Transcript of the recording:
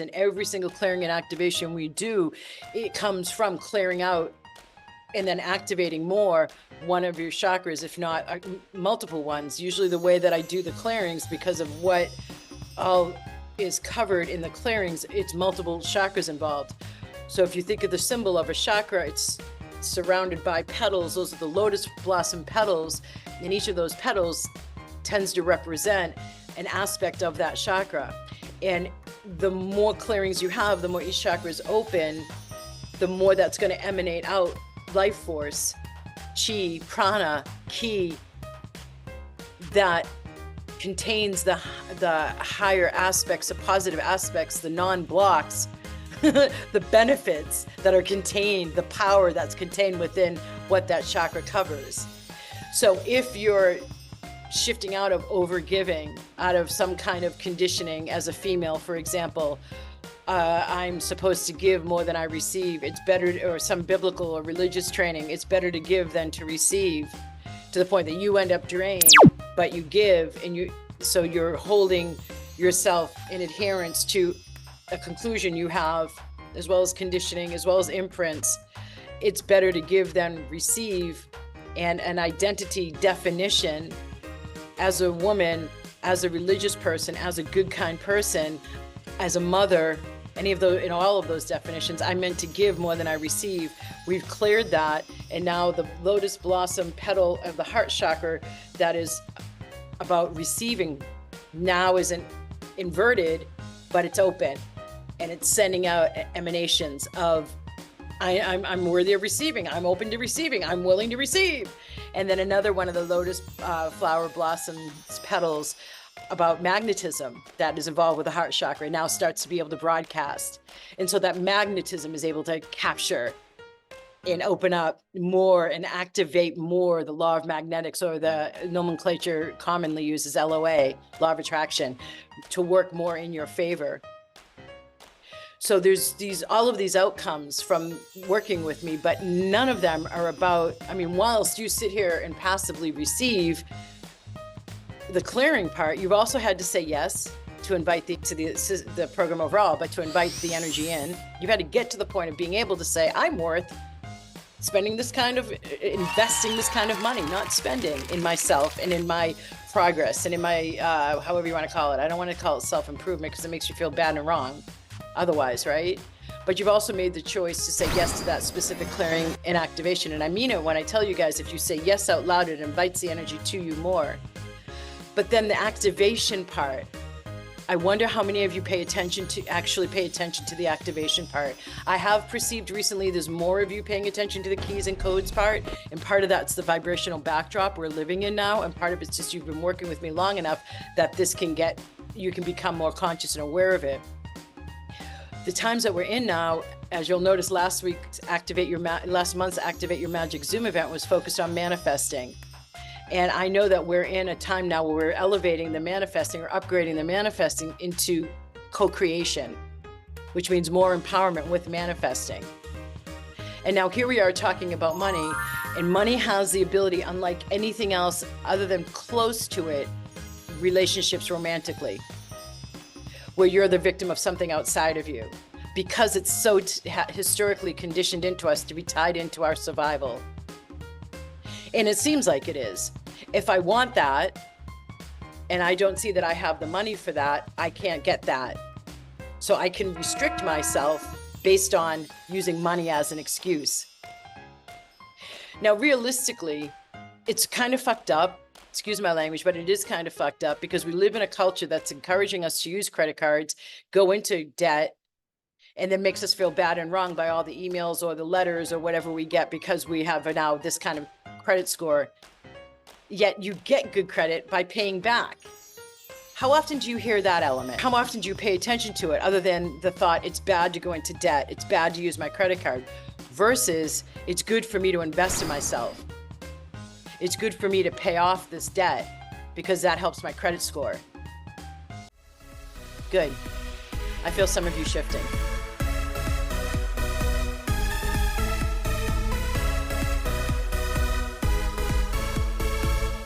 and every single clearing and activation we do, it comes from clearing out and then activating more one of your chakras, if not multiple ones. Usually the way that I do the clearings, because of what all is covered in the clearings, it's multiple chakras involved. So if you think of the symbol of a chakra, it's surrounded by petals. Those are the lotus blossom petals, and each of those petals tends to represent an aspect of that chakra. And the more clearings you have, the more each chakra is open, the more that's going to emanate out life force, chi, prana, ki, that contains the higher aspects, the positive aspects, the non-blocks, the benefits that are contained, the power that's contained within what that chakra covers. So if you're shifting out of overgiving, out of some kind of conditioning as a female, for example, I'm supposed to give more than I receive. It's better, or some biblical or religious training, it's better to give than to receive, to the point that you end up drained, but you give, and so you're holding yourself in adherence to a conclusion you have, as well as conditioning, as well as imprints. It's better to give than receive, and an identity definition as a woman, as a religious person, as a good, kind person, as a mother, any of those, in all of those definitions, I meant to give more than I receive. We've cleared that, and now the lotus blossom petal of the heart chakra that is about receiving now isn't inverted, but it's open, and it's sending out emanations of I'm worthy of receiving, I'm open to receiving, I'm willing to receive. And then another one of the lotus flower blossoms petals about magnetism that is involved with the heart chakra now starts to be able to broadcast. And so that magnetism is able to capture and open up more and activate more the law of magnetics, or the nomenclature commonly used as LOA, law of attraction, to work more in your favor. So there's all of these outcomes from working with me, but none of them are about, whilst you sit here and passively receive the clearing part, you've also had to say yes to invite the program overall, but to invite the energy in. You've had to get to the point of being able to say, I'm worth spending this kind of, investing this kind of money, not spending in myself and in my progress and in my, however you want to call it. I don't want to call it self-improvement because it makes you feel bad and wrong otherwise, right? But you've also made the choice to say yes to that specific clearing and activation. And I mean it when I tell you guys, if you say yes out loud, it invites the energy to you more. But then the activation part, I wonder how many of you actually pay attention to the activation part. I have perceived recently there's more of you paying attention to the keys and codes part, and part of that's the vibrational backdrop we're living in now, and part of it's just you've been working with me long enough that you can become more conscious and aware of it. The times that we're in now, as you'll notice, last month's Activate Your Magic Zoom event was focused on manifesting. And I know that we're in a time now where we're elevating the manifesting, or upgrading the manifesting into co-creation, which means more empowerment with manifesting. And now here we are talking about money, and money has the ability, unlike anything else other than close to it, relationships romantically, where you're the victim of something outside of you, because it's so historically conditioned into us to be tied into our survival. And it seems like it is. If I want that, and I don't see that I have the money for that, I can't get that. So I can restrict myself based on using money as an excuse. Now, realistically, it's kind of fucked up. Excuse my language, but it is kind of fucked up, because we live in a culture that's encouraging us to use credit cards, go into debt, and then makes us feel bad and wrong by all the emails or the letters or whatever we get because we have now this kind of credit score. Yet you get good credit by paying back. How often do you hear that element? How often do you pay attention to it, other than the thought, it's bad to go into debt, it's bad to use my credit card, versus it's good for me to invest in myself. It's good for me to pay off this debt because that helps my credit score. Good. I feel some of you shifting.